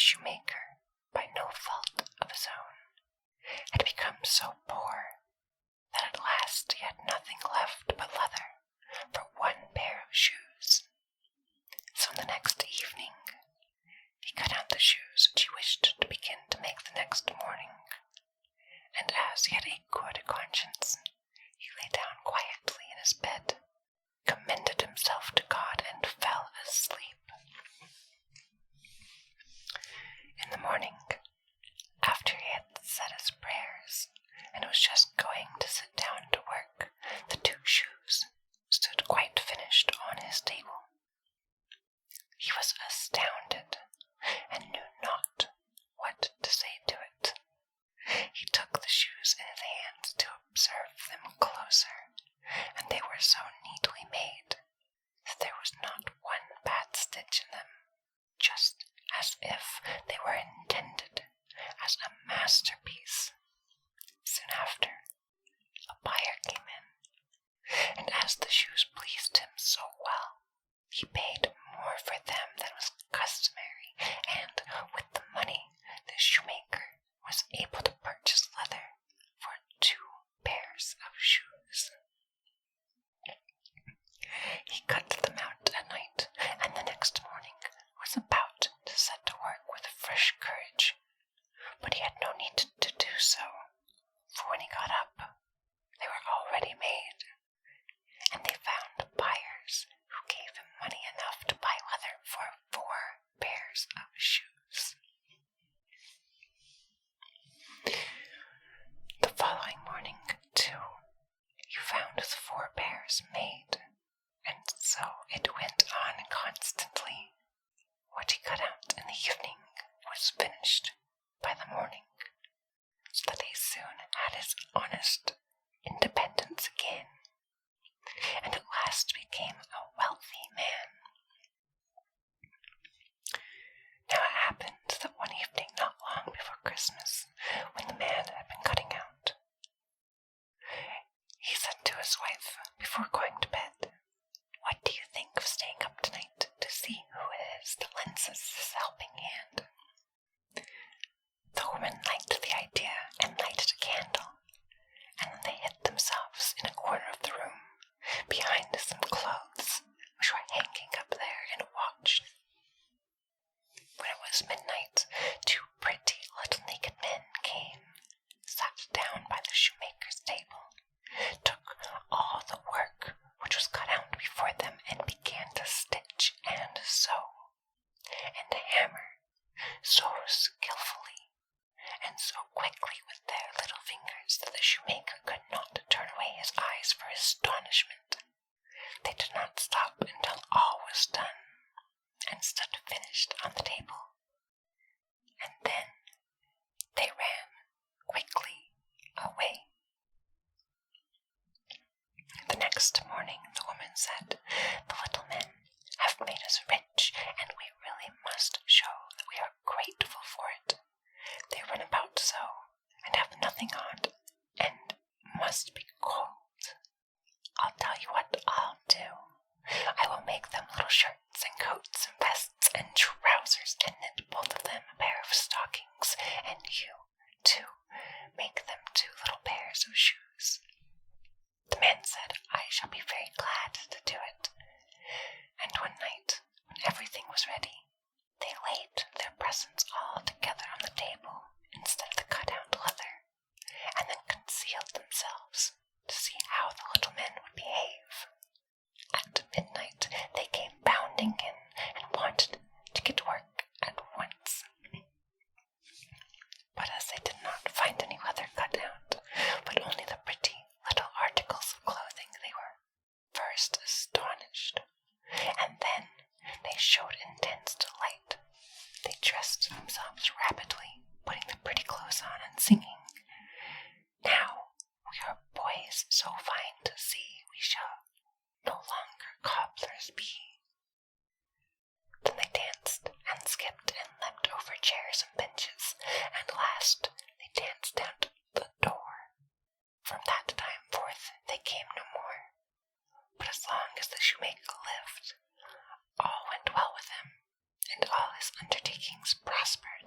shoemaker, by no fault of his own, had become so poor that at last he had nothing left but leather for one pair of shoes. So the next evening he cut out the shoes which he wished to begin to make the next morning, and as he had a good conscience, he lay down quietly in his bed, commended himself to God, and fell asleep. In the morning, after he had said his prayers, and was just going to sit down to work, the two shoes stood quite finished on his table. He was astounded, and knew not what to say to it. He took the shoes in his hands to observe them closer, and they were so neatly made that there was not one bad stitch in them, just as if they were intended as a masterpiece. Soon after, a buyer came in, and as the shoes pleased him so well, he paid more for them than was customary, and with the money the shoemaker was able to purchase leather for 2 pairs of shoes. He cut them out at night, and the next morning was about to set to work with fresh courage, but he had no need to do so, for when he got up, they were already made, and they found buyers who gave him money enough to buy leather for 4 pairs of shoes. The following morning, too, he found his 4 pairs made, and so it went on constantly. What he cut out in the evening was finished by the morning, so that he soon had his honest independence again, and at last became a wealthy man. Now it happened that one evening not long before Christmas, when the man had been cutting out, he said to his wife before going to bed, "What do you think of staying up tonight to see who it is that lends us this helping hand?" The woman liked the idea and lighted a candle, and then they hid themselves in a corner of the room, behind some clothes which were hanging up there, and watched. When it was midnight, 2 pretty little naked men came, sat down by the shoemaker's table, took all the work which was cut out before them, and began to stitch and sew, and hammer so skillfully and so quickly with their little fingers that the shoemaker could not turn away his eyes for astonishment. They did not stop until all was done, and stood finished on the table, and then they ran quickly away. The next morning the woman said, "The little men have made us rich, and we really must show that we are grateful for it. They run about so, and have nothing on, and must be cold. I'll tell you what I'll do. I will make them little shirts and coats and vests and trousers, and knit both of them a pair of stockings, and you, too, make them 2 little pairs of shoes." The man said, "I shall be very glad to do it." And one night, when everything was ready, they laid their presents all together on the table instead of the cut-out leather, and then concealed themselves to see how the little men would behave. At midnight they came bounding in and wanted to get work at once. But as they did not find any leather cut out, but only the pretty little articles of clothing, they were first astonished, and then they showed intense delight. They dressed themselves rapidly, putting the pretty clothes on and singing, "Now we are boys so fine to see, we shall no longer cobblers be." Then they danced and skipped and leapt over chairs and benches, and last they danced down to the door. From that time forth they came no more, but as long as the shoemaker lived, all went well with him, and all his undertakings prospered.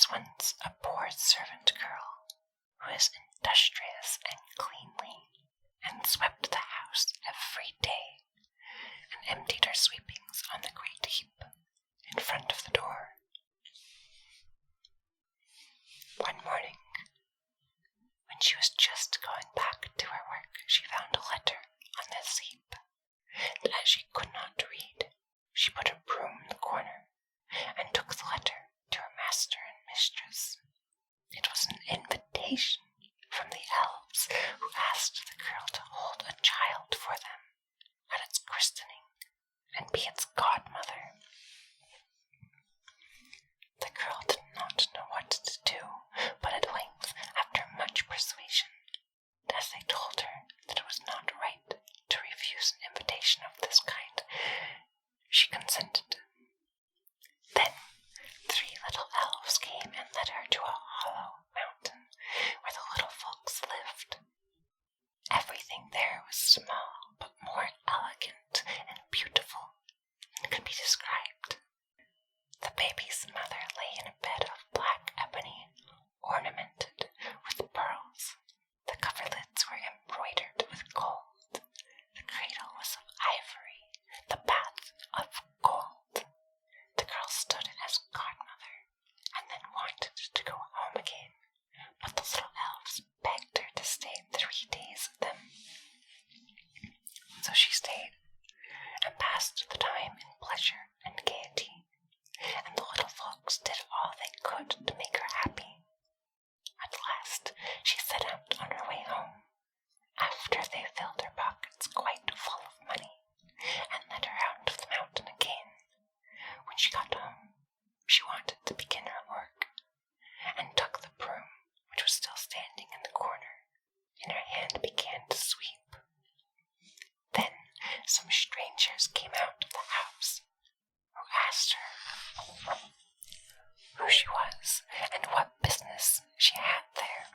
was once a poor servant girl who was industrious and cleanly, and swept the house every day, and emptied her sweepings on the great heap in front of the door. One morning, when she was just going back to her work, she found a letter on this heap, and as she could not read, she put her broom in the corner and took the letter to her master and mistress. It was an invitation from the elves, who asked the girl to hold a child for them at its christening and be its godmother. The girl did not know what to do, but at length, after much persuasion, as they told her that it was not right to refuse an invitation of this kind, she consented. Then 3 little elves came and led her to a hollow mountain where the little folks lived. Everything there was small, but more elegant and beautiful than could be described. The baby's mother lay in a bed of black ebony, ornamented with pearls. The coverlids were embroidered with gold. The cradle was of ivory, the bath of gold. The girl stood as godmother, and then wanted to go home again, but the little elves begged her to stay 3 days with them. So she stayed, and passed the time in pleasure and gaiety, and the little folks did all they could to make her happy. At last she set out on her way home, after they filled her pockets quite full of money, and led her out of the mountain again. When she got home, she wanted to begin her work, and took the broom, which was still standing in the corner, in her hand began to sweep. Then some strangers came out of the house, who asked her who she was and what business she had there.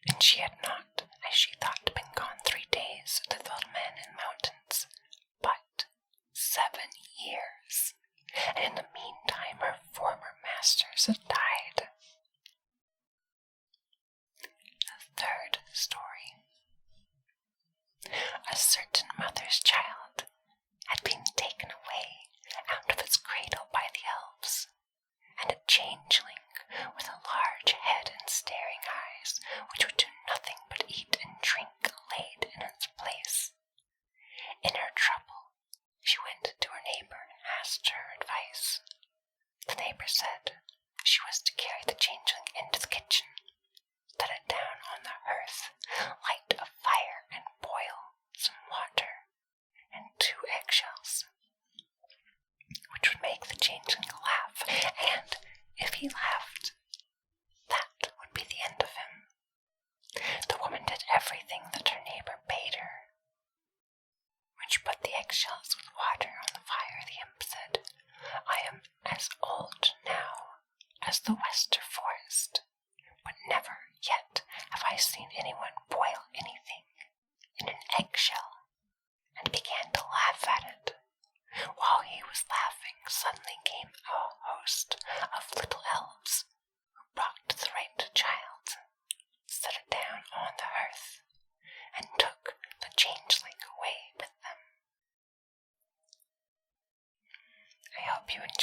And she had not, as she thought, been gone 3 days with old men in mountains, but 7 years, and in the meantime her former masters had died. The 3rd story. A certain mother's child had been taken away out of its cradle by the elves, and a changeling with a large head and staring eyes, which would do nothing but eat and drink, laid in its place. In her trouble, she went to her neighbor and asked her advice. The neighbor said she was to carry the changeling into the kitchen, set it down on the hearth, light a fire, and boil some water and 2 eggshells, which would make the changeling laugh, and if he laughed, that would be the end of him. The woman did everything that her neighbor bade her. When she put the eggshells with water on the fire, the imp said, "I am as old now as the Wester forest, but never yet have I seen anyone boil anything in an eggshell," and began to laugh at it. While he was laughing, suddenly came a host of little elves, who brought the right child, set it down on the hearth, and took the changeling away with them. I hope you enjoyed